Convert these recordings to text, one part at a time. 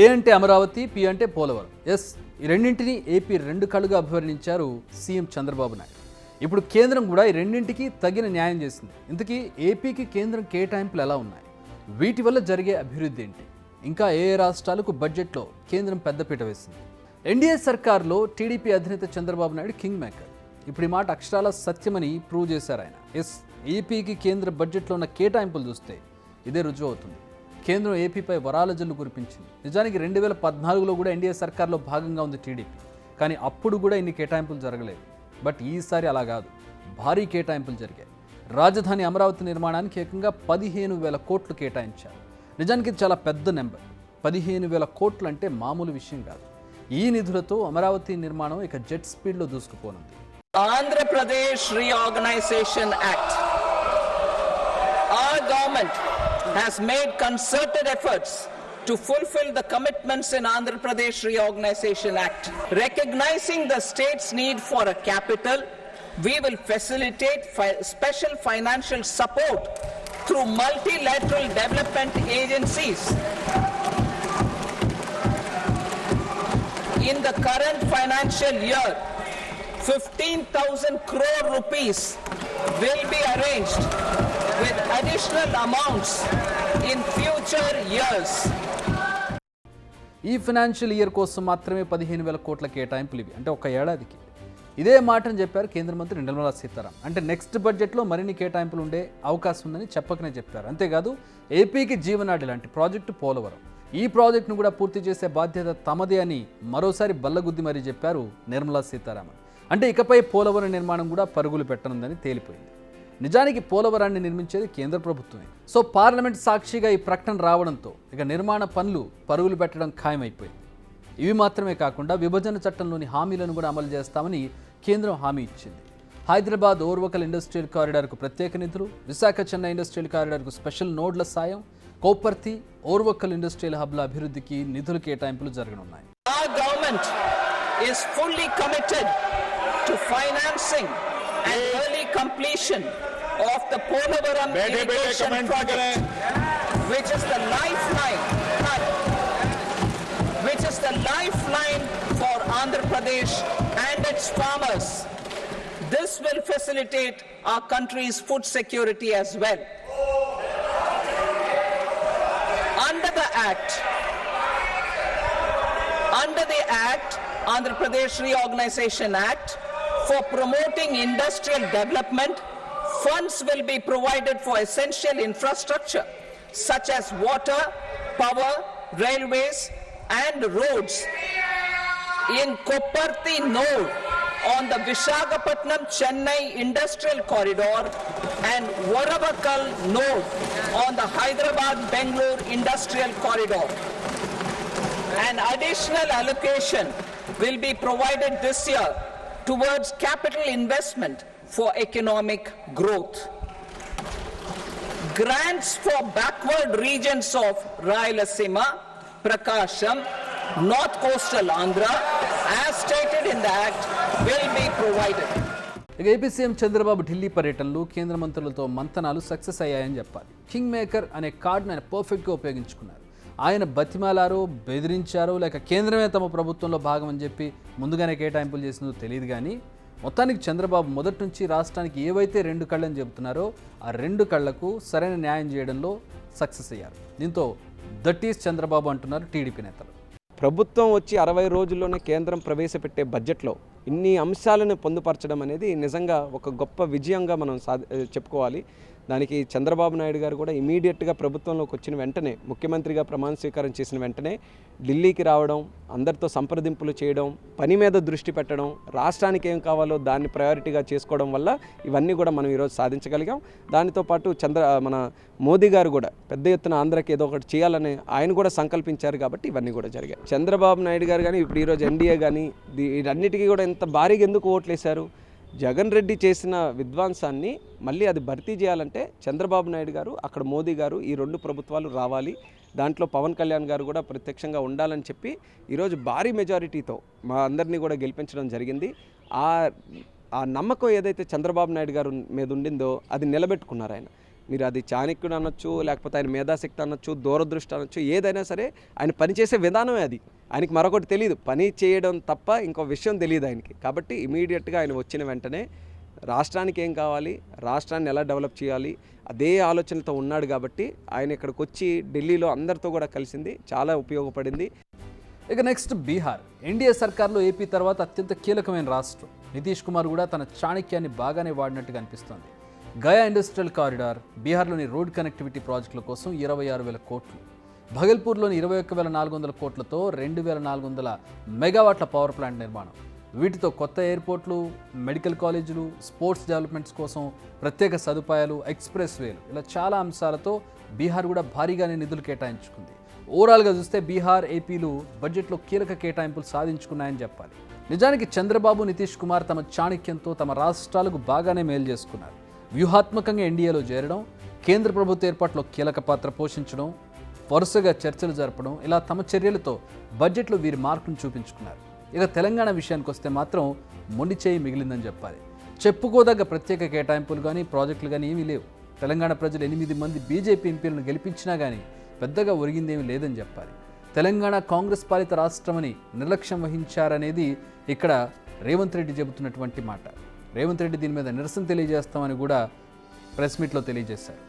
ఏ అంటే అమరావతి, పి అంటే పోలవరం. ఎస్, ఈ రెండింటినీ ఏపీ రెండు కళ్ళుగా అభివర్ణించారు సీఎం చంద్రబాబు నాయుడు. ఇప్పుడు కేంద్రం కూడా ఈ రెండింటికి తగిన న్యాయం చేసింది. ఇంతకీ ఏపీకి కేంద్రం కేటాయింపులు ఎలా ఉన్నాయి, వీటి వల్ల జరిగే అభివృద్ధి ఏంటి, ఇంకా ఏ రాష్ట్రాలకు బడ్జెట్లో కేంద్రం పెద్దపీట వేసింది? ఎన్డీఏ సర్కార్లో టీడీపీ అధినేత చంద్రబాబు నాయుడు కింగ్ మేకర్. ఇప్పుడు ఈ మాట అక్షరాల సత్యమని ప్రూవ్ చేశారు ఆయన. ఎస్, ఏపీకి కేంద్ర బడ్జెట్లో ఉన్న కేటాయింపులు చూస్తే ఇదే రుజువు అవుతుంది. కేంద్రం ఏపీపై వరాల జల్లు కురిపించింది. నిజానికి 2014లో కూడా ఎన్డీఏ సర్కార్లో భాగంగా ఉంది టీడీపీ, కానీ అప్పుడు కూడా ఇన్ని కేటాయింపులు జరగలేదు. బట్ ఈసారి అలా కాదు, భారీ కేటాయింపులు జరిగాయి. రాజధాని అమరావతి నిర్మాణానికి ఏకంగా 15,000 కోట్లు కేటాయించారు. నిజానికి చాలా పెద్ద నెంబర్. 15,000 కోట్లు అంటే మామూలు విషయం కాదు. ఈ నిధులతో అమరావతి నిర్మాణం ఇక జెట్ స్పీడ్లో దూసుకుపోనుంది. Andhra Pradesh reorganisation act. Our government has made concerted efforts to fulfill the commitments in Andhra Pradesh Reorganization Act. Recognizing the state's need for a capital, we will facilitate special financial support through multilateral development agencies. In the current financial year, 15,000 crore rupees will be arranged with additional amounts in future years. ఈ financial year కోసం మాత్రమే 15,000 కోట్ల కేటాయింపులు ఇవి, అంటే ఒక ఏడాదికి. ఇదే మాటను చెప్పారు కేంద్ర మంత్రి నిర్మలా సీతారామన్. అంటే నెక్స్ట్ బడ్జెట్లో మరిన్ని కేటాయింపులు ఉండే అవకాశం ఉందని చెప్పకనే చెప్పారు. అంతేకాదు, ఏపీకి జీవనాడి లాంటి ప్రాజెక్టు పోలవరం, ఈ ప్రాజెక్టును కూడా పూర్తి చేసే బాధ్యత తమదే అని మరోసారి బల్లగుద్ది మరీ చెప్పారు నిర్మలా సీతారామన్. అంటే ఇకపై పోలవరం నిర్మాణం కూడా పరుగులు పెట్టనుందని తేలిపోయింది. నిజానికి పోలవరాన్ని నిర్మించేది కేంద్ర ప్రభుత్వమే. సో పార్లమెంట్ సాక్షిగా ఈ ప్రకటన రావడంతో ఇక నిర్మాణ పనులు పరుగులు పెట్టడం ఖాయమైపోయింది. ఇవి మాత్రమే కాకుండా విభజన చట్టంలోని హామీలను కూడా అమలు చేస్తామని కేంద్రం హామీ ఇచ్చింది. హైదరాబాద్ ఓర్వకల్ ఇండస్ట్రియల్ కారిడార్కు ప్రత్యేక నిధులు, విశాఖ చెన్నై ఇండస్ట్రియల్ కారిడార్కు స్పెషల్ నోడ్ల సాయం, కోపర్తి ఓర్వకల్ ఇండస్ట్రియల్ హబ్ల అభివృద్ధికి నిధుల కేటాయింపులు జరగనున్నాయి. Our government is fully committed to financing and early completion of the Polavaram irrigation project, which is the lifeline for Andhra Pradesh and its farmers. This will facilitate our country's food security as well. Under the act, Andhra Pradesh Reorganization Act, for promoting industrial development, funds will be provided for essential infrastructure such as water, power, railways and roads. In Koparthi node on the Visakhapatnam Chennai industrial corridor and Varavakal node on the Hyderabad Bangalore industrial corridor. An additional allocation will be provided this year towards capital investment for economic growth. Grants for backward regions of Rayalaseema, Prakasham, North Coastal Andhra, as stated in the Act, will be provided. ఇక AP CM Chandrababu Delhi పర్యటనలు, కేంద్ర మంత్రులతో మంతనాలు success అయ్యాయని చెప్పాలి. King maker అనే కార్డును ఆయన పర్ఫెక్ట్గా ఉపయోగించుకున్నారు. ఆయన బతిమాలారో, బెదిరించారో, లేక కేంద్రమే తమ ప్రభుత్వంలో భాగం అని చెప్పి ముందుగానే కేటాయింపులు చేసిందో తెలియదు. కానీ మొత్తానికి చంద్రబాబు మొదటి నుంచి రాష్ట్రానికి ఏవైతే 2 కళ్ళని చెబుతున్నారో ఆ 2 కళ్లకు సరైన న్యాయం చేయడంలో సక్సెస్ అయ్యారు. దీంతో దట్ ఈస్ చంద్రబాబు అంటున్నారు టీడీపీ నేతలు. ప్రభుత్వం వచ్చి 60 రోజుల్లోనే కేంద్రం ప్రవేశపెట్టే బడ్జెట్లో ఇన్ని అంశాలను పొందుపరచడం అనేది నిజంగా ఒక గొప్ప విజయంగా మనం చెప్పుకోవాలి. దానికి చంద్రబాబు నాయుడు గారు కూడా ఇమీడియట్గా ప్రభుత్వంలోకి వచ్చిన వెంటనే, ముఖ్యమంత్రిగా ప్రమాణ స్వీకారం చేసిన వెంటనే ఢిల్లీకి రావడం, అందరితో సంప్రదింపులు చేయడం, పని మీద దృష్టి పెట్టడం, రాష్ట్రానికి ఏం కావాలో దాన్ని ప్రయారిటీగా చేసుకోవడం వల్ల ఇవన్నీ కూడా మనం ఈరోజు సాధించగలిగాం. దానితో పాటు మన మోదీ గారు కూడా పెద్ద ఎత్తున ఆంధ్రాకి ఏదో ఒకటి చేయాలని ఆయన కూడా సంకల్పించారు. కాబట్టి ఇవన్నీ కూడా జరిగాయి. చంద్రబాబు నాయుడు గారు కానీ ఇప్పుడు ఈరోజు ఎన్డీఏ కానీ వీటన్నిటికీ కూడా ఇంత భారీగా ఎందుకు ఓట్లేశారు? జగన్ రెడ్డి చేసిన విధ్వంసాన్ని మళ్ళీ అది భర్తీ చేయాలంటే చంద్రబాబు నాయుడు గారు, అక్కడ మోదీ గారు, ఈ 2 ప్రభుత్వాలు రావాలి. దాంట్లో పవన్ కళ్యాణ్ గారు కూడా ప్రత్యక్షంగా ఉండాలని చెప్పి ఈరోజు భారీ మెజారిటీతో మా అందరినీ కూడా గెలిపించడం జరిగింది. ఆ నమ్మకం ఏదైతే చంద్రబాబు నాయుడు గారు మీద ఉండిందో అది నిలబెట్టుకున్నారు ఆయన. మీరు అది చాణక్యుడు అనొచ్చు, లేకపోతే ఆయన మేధాశక్తి అనొచ్చు, దూరదృష్టి అనొచ్చు, ఏదైనా సరే ఆయన పనిచేసే విధానమే అది. ఆయనకి మరొకటి తెలియదు, పని చేయడం తప్ప ఇంకో విషయం తెలియదు ఆయనకి. కాబట్టి ఇమీడియట్గా ఆయన వచ్చిన వెంటనే రాష్ట్రానికి ఏం కావాలి, రాష్ట్రాన్ని ఎలా డెవలప్ చేయాలి, అదే ఆలోచనలతో ఉన్నాడు. కాబట్టి ఆయన ఇక్కడికి వచ్చి ఢిల్లీలో అందరితో కూడా కలిసింది చాలా ఉపయోగపడింది. ఇక నెక్స్ట్ బీహార్. ఎన్డీఏ సర్కార్లో ఏపీ తర్వాత అత్యంత కీలకమైన రాష్ట్రం. నితీష్ కుమార్ కూడా తన చాణక్యాన్ని బాగానే వాడినట్టుగా అనిపిస్తోంది. గయా ఇండస్ట్రియల్ కారిడార్, బీహార్లోని రోడ్ కనెక్టివిటీ ప్రాజెక్టుల కోసం 26,000 కోట్లు, భగల్పూర్లోని 21,400 కోట్లతో 2,400 మెగావాట్ల పవర్ ప్లాంట్ నిర్మాణం, వీటితో కొత్త ఎయిర్పోర్ట్లు, మెడికల్ కాలేజీలు, స్పోర్ట్స్ డెవలప్మెంట్స్ కోసం ప్రత్యేక సదుపాయాలు, ఎక్స్ప్రెస్ వేలు, ఇలా చాలా అంశాలతో బీహార్ కూడా భారీగానే నిధులు కేటాయించుకుంది. ఓవరాల్గా చూస్తే బీహార్, ఏపీలు బడ్జెట్లో కీలక కేటాయింపులు సాధించుకున్నాయని చెప్పాలి. నిజానికి చంద్రబాబు, నితీష్ కుమార్ తమ చాణక్యంతో తమ రాష్ట్రాలకు బాగానే మేలు చేసుకున్నారు. వ్యూహాత్మకంగా ఎన్డీఏలో చేరడం, కేంద్ర ప్రభుత్వ ఏర్పాట్లో కీలక పాత్ర పోషించడం, వరుసగా చర్చలు జరపడం, ఇలా తమ చర్యలతో బడ్జెట్లో వీరి మార్కును చూపించుకున్నారు. ఇక తెలంగాణ విషయానికి వస్తే మాత్రం మొండి చేయి మిగిలిందని చెప్పాలి. చెప్పుకోదగ్గ ప్రత్యేక కేటాయింపులు కానీ ప్రాజెక్టులు కానీ ఏమీ లేవు. తెలంగాణ ప్రజలు 8 మంది బీజేపీ ఎంపీలను గెలిపించినా కానీ పెద్దగా ఒరిగిందేమీ లేదని చెప్పాలి. తెలంగాణ కాంగ్రెస్ పాలిత రాష్ట్రమని నిర్లక్ష్యం వహించారనేది ఇక్కడ రేవంత్ రెడ్డి చెబుతున్నటువంటి మాట. రేవంత్ రెడ్డి దీని మీద నిరసన తెలియజేస్తామని కూడా ప్రెస్ మీట్లో తెలియజేశారు.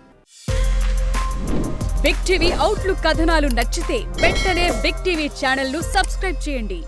బిగ్ టీవీ అవుట్లుక్ కథనాలు నచ్చితే వెంటనే బిగ్ టీవీ ఛానల్ ను సబ్స్క్రైబ్ చేయండి.